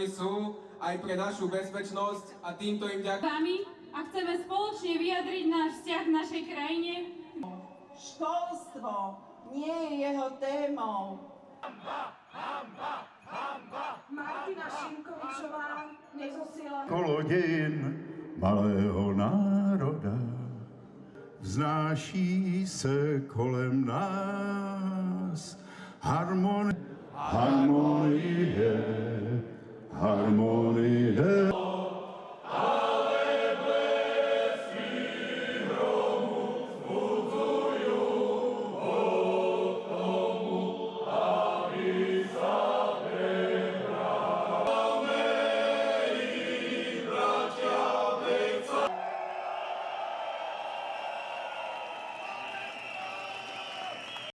nami sú aj pre našu bezpečnosť a týmto im ďakujem. A chceme spoločne vyjadriť náš vzťah k našej krajine. Školstvo nie je jeho témou. Martina Šimkovičová nezosiela kolo dejín malého národa vznáší se kolem nás harmonie, harmonie, harmonie.